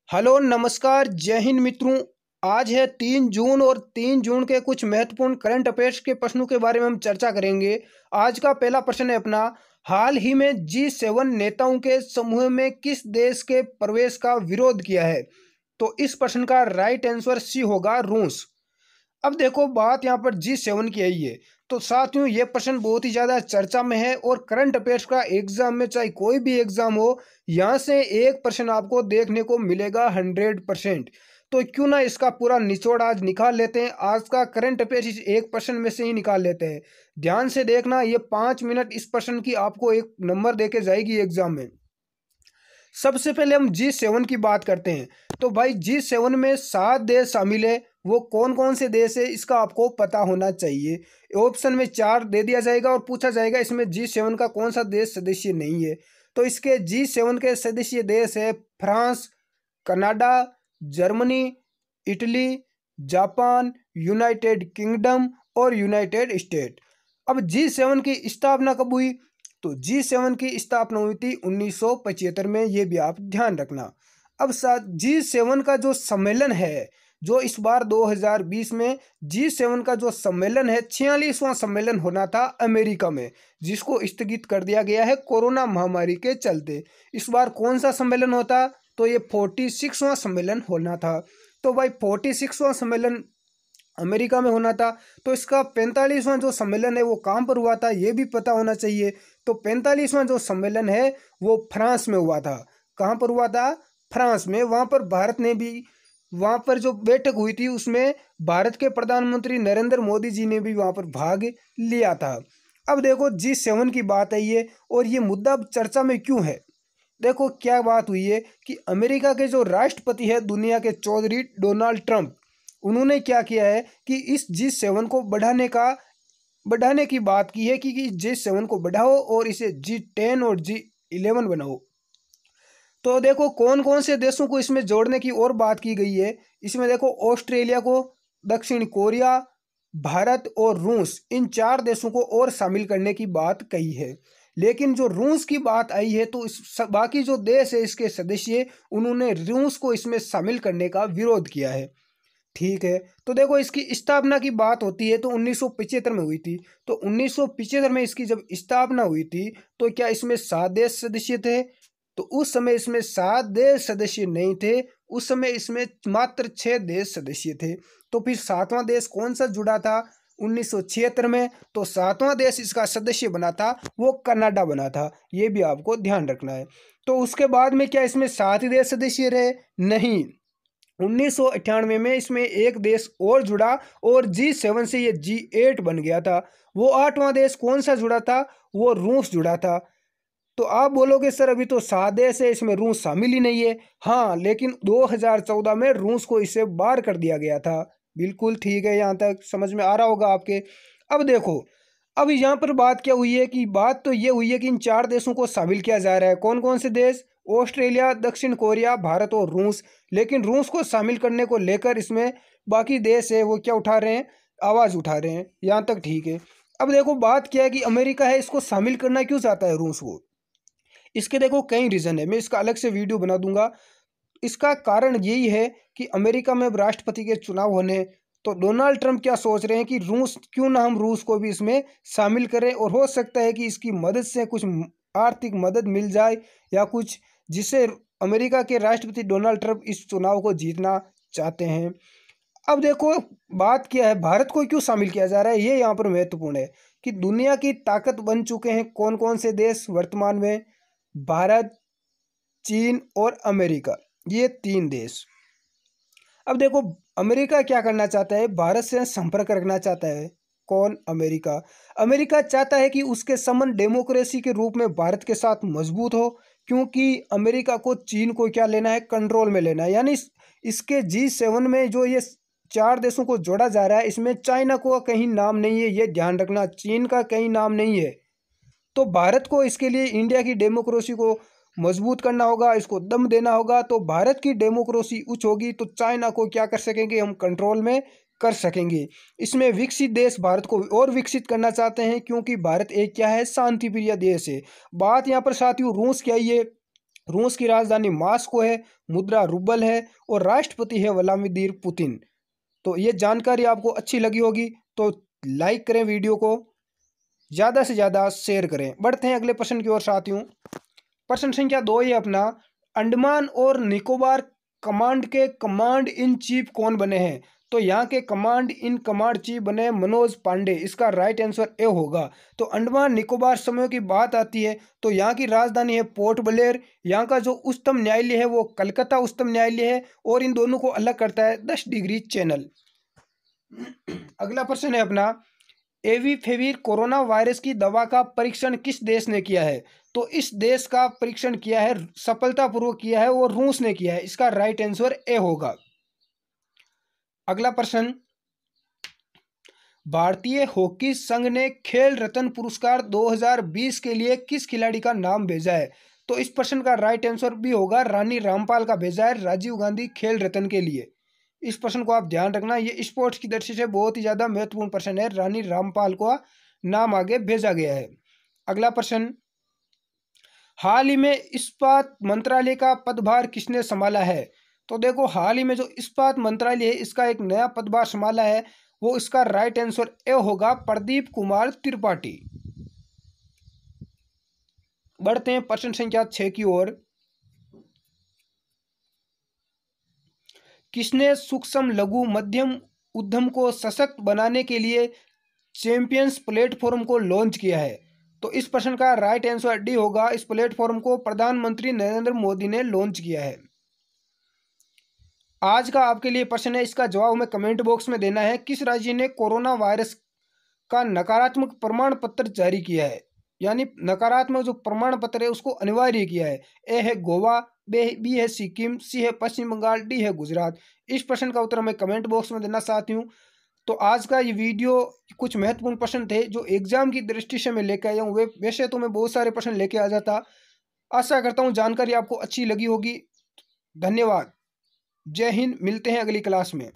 Hello नमस्कार जय हिंद मित्रों। आज है 3 जून और 3 जून के कुछ महत्वपूर्ण करंट अफेयर्स के प्रश्नों के बारे में हम चर्चा करेंगे। आज का पहला प्रश्न है अपना, हाल ही में G7 नेताओं के समूह में किस देश के प्रवेश का विरोध किया है? तो इस प्रश्न का राइट आंसर सी होगा, रूस। अब देखो बात यहाँ पर G7 की आई है, तो साथियों ये प्रश्न बहुत ही ज़्यादा चर्चा में है और करंट अफेयर्स का एग्जाम में चाहे कोई भी एग्जाम हो, यहाँ से एक प्रश्न आपको देखने को मिलेगा 100%। तो क्यों ना इसका पूरा निचोड़ आज निकाल लेते हैं। आज का करंट अफेयर्स इस एक प्रश्न में से ही निकाल लेते हैं। ध्यान से देखना, ये 5 मिनट इस प्रश्न की आपको एक नंबर दे के जाएगी एग्जाम में। सबसे पहले हम G7 की बात करते हैं। तो भाई G7 में 7 देश शामिल है। वो कौन कौन से देश है इसका आपको पता होना चाहिए। ऑप्शन में 4 दे दिया जाएगा और पूछा जाएगा इसमें G7 का कौन सा देश सदस्य नहीं है। तो इसके G7 के सदस्य देश है France, Canada, Germany, Italy, Japan, United kingdom और यूनाइटेड स्टेट। अब G7 की स्थापना कब हुई? तो G7 की स्थापना हुई थी 1975 में, ये भी आप ध्यान रखना। अब साथ G7 का जो सम्मेलन है, जो इस बार 2020 में G7 का जो सम्मेलन है, 46वां सम्मेलन होना था अमेरिका में, जिसको स्थगित कर दिया गया है कोरोना महामारी के चलते। इस बार कौन सा सम्मेलन होता? तो ये 46वां सम्मेलन होना था। तो भाई 46वां सम्मेलन अमेरिका में होना था। तो इसका 45वां जो सम्मेलन है वो कहाँ पर हुआ था, ये भी पता होना चाहिए। तो 45वां जो सम्मेलन है वो फ्रांस में हुआ था। कहाँ पर हुआ था? फ्रांस में। वहाँ पर भारत ने भी, वहाँ पर जो बैठक हुई थी उसमें भारत के प्रधानमंत्री नरेंद्र मोदी जी ने भी वहाँ पर भाग लिया था। अब देखो G7 की बात आई है और ये मुद्दा अब चर्चा में क्यों है। देखो क्या बात हुई है कि अमेरिका के जो राष्ट्रपति है दुनिया के चौधरी डोनाल्ड ट्रंप, उन्होंने क्या किया है कि इस G7 को बढ़ाने की बात की है कि G7 को बढ़ाओ और इसे G10 और G11 बनाओ। तो देखो कौन कौन से देशों को इसमें जोड़ने की और बात की गई है। इसमें देखो ऑस्ट्रेलिया को, दक्षिण कोरिया, भारत और रूस, इन 4 देशों को और शामिल करने की बात कही है। लेकिन जो रूस की बात आई है तो बाकी जो देश है इसके सदस्य, उन्होंने रूस को इसमें शामिल करने का विरोध किया है। ठीक है, तो देखो इसकी स्थापना की बात होती है तो 1975 में हुई थी। तो 1975 में इसकी जब स्थापना हुई थी तो क्या इसमें 7 देश सदस्य थे? तो उस समय इसमें 7 देश सदस्य नहीं थे, उस समय इसमें मात्र 6 देश सदस्य थे। तो फिर 7वां देश कौन सा जुड़ा था 1976 में? तो 7वां देश इसका सदस्य बना था वो कनाडा बना था। ये भी आपको ध्यान रखना है। तो उसके बाद में क्या इसमें 7 ही देश सदस्य रहे? नहीं, 1998 में इसमें एक देश और जुड़ा और G7 से ये G8 बन गया था। वो 8वां देश कौन सा जुड़ा था? वो रूस जुड़ा था। तो आप बोलोगे सर अभी तो 7 देश है, इसमें रूस शामिल ही नहीं है। हाँ, लेकिन 2014 में रूस को इससे बाहर कर दिया गया था। बिल्कुल ठीक है, यहाँ तक समझ में आ रहा होगा आपके। अब देखो, अब यहाँ पर बात क्या हुई है कि बात तो ये हुई है कि इन 4 देशों को शामिल किया जा रहा है। कौन कौन से देश? ऑस्ट्रेलिया, दक्षिण कोरिया, भारत और रूस। लेकिन रूस को शामिल करने को लेकर इसमें बाकी देश है वो क्या उठा रहे हैं? आवाज़ उठा रहे हैं। यहाँ तक ठीक है। अब देखो बात क्या है कि अमेरिका है, इसको शामिल करना क्यों चाहता है रूस को? इसके देखो कई रीज़न है, मैं इसका अलग से वीडियो बना दूंगा। इसका कारण यही है कि अमेरिका में अब राष्ट्रपति के चुनाव होने, तो डोनाल्ड ट्रंप क्या सोच रहे हैं कि रूस, क्यों ना हम रूस को भी इसमें शामिल करें और हो सकता है कि इसकी मदद से कुछ आर्थिक मदद मिल जाए या कुछ, जिससे अमेरिका के राष्ट्रपति डोनाल्ड ट्रंप इस चुनाव को जीतना चाहते हैं। अब देखो बात क्या है, भारत को क्यों शामिल किया जा रहा है, ये यहाँ पर महत्वपूर्ण है कि दुनिया की ताकत बन चुके हैं कौन कौन से देश वर्तमान में? भारत, चीन और अमेरिका, ये 3 देश। अब देखो अमेरिका क्या करना चाहता है? भारत से संपर्क रखना चाहता है। कौन? अमेरिका। अमेरिका चाहता है कि उसके संबंध डेमोक्रेसी के रूप में भारत के साथ मजबूत हो, क्योंकि अमेरिका को चीन को क्या लेना है? कंट्रोल में लेना है। यानी इसके G7 में जो ये 4 देशों को जोड़ा जा रहा है, इसमें चाइना को कहीं नाम नहीं है, ये ध्यान रखना। चीन का कहीं नाम नहीं है। तो भारत को इसके लिए इंडिया की डेमोक्रेसी को मजबूत करना होगा, इसको दम देना होगा। तो भारत की डेमोक्रेसी उच्च होगी तो चाइना को क्या कर सकेंगे? हम कंट्रोल में कर सकेंगे। इसमें विकसित देश भारत को और विकसित करना चाहते हैं, क्योंकि भारत एक क्या है? शांति प्रिय देश है। बात यहाँ पर साथियों रूस की आई है। रूस की राजधानी मॉस्को है, मुद्रा रूबल है और राष्ट्रपति है व्लादिमीर पुतिन। तो ये जानकारी आपको अच्छी लगी होगी तो लाइक करें, वीडियो को ज़्यादा से ज़्यादा शेयर करें। बढ़ते हैं अगले प्रश्न की ओर साथियों। प्रश्न संख्या 2 ये अपना, अंडमान और निकोबार कमांड के कमांड इन चीफ कौन बने हैं? तो यहाँ के कमांड चीफ बने मनोज पांडे। इसका राइट आंसर ए होगा। तो अंडमान निकोबार समूह की बात आती है तो यहाँ की राजधानी है पोर्ट ब्लेयर। यहाँ का जो उच्चतम न्यायालय है वो कलकत्ता उच्चतम न्यायालय है और इन दोनों को अलग करता है 10 डिग्री चैनल। अगला प्रश्न है अपना, एविफेविर कोरोना वायरस की दवा का परीक्षण किस देश ने किया है? तो इस देश का परीक्षण किया है, सफलतापूर्वक किया है, वो रूस ने किया है। इसका राइट आंसर ए होगा। अगला प्रश्न, भारतीय हॉकी संघ ने खेल रत्न पुरस्कार 2020 के लिए किस खिलाड़ी का नाम भेजा है? तो इस प्रश्न का राइट आंसर भी होगा, रानी रामपाल का भेजा है राजीव गांधी खेल रत्न के लिए। इस प्रश्न को आप ध्यान रखना, ये स्पोर्ट्स की दृष्टि से बहुत ही ज्यादा महत्वपूर्ण प्रश्न है। रानी रामपाल को नाम आगे भेजा गया है। अगला प्रश्न, हाल ही में इस्पात मंत्रालय का पदभार किसने संभाला है? तो देखो, हाल ही में जो इस्पात मंत्रालय है इसका एक नया पदभार संभाला है, वो इसका राइट आंसर ए होगा, प्रदीप कुमार त्रिपाठी। बढ़ते हैं प्रश्न संख्या 6 की ओर। किसने सूक्ष्म लघु मध्यम उद्यम को सशक्त बनाने के लिए चैंपियंस प्लेटफॉर्म को लॉन्च किया है? तो इस प्रश्न का राइट आंसर डी होगा, इस प्लेटफॉर्म को प्रधानमंत्री नरेंद्र मोदी ने लॉन्च किया है। आज का आपके लिए प्रश्न है, इसका जवाब हमें कमेंट बॉक्स में देना है। किस राज्य ने कोरोना वायरस का नकारात्मक प्रमाण पत्र जारी किया है? यानी नकारात्मक जो प्रमाण पत्र है उसको अनिवार्य किया है। ए है गोवा, बी है सिक्किम, सी है पश्चिम बंगाल, डी है गुजरात। इस प्रश्न का उत्तर हमें कमेंट बॉक्स में देना चाहती हूँ। तो आज का ये वीडियो कुछ महत्वपूर्ण प्रश्न थे जो एग्जाम की दृष्टि से मैं लेकर आया हूँ। वैसे तो मैं बहुत सारे प्रश्न लेके आ जाता। आशा करता हूँ जानकारी आपको अच्छी लगी होगी। धन्यवाद। जय हिंद। मिलते हैं अगली क्लास में।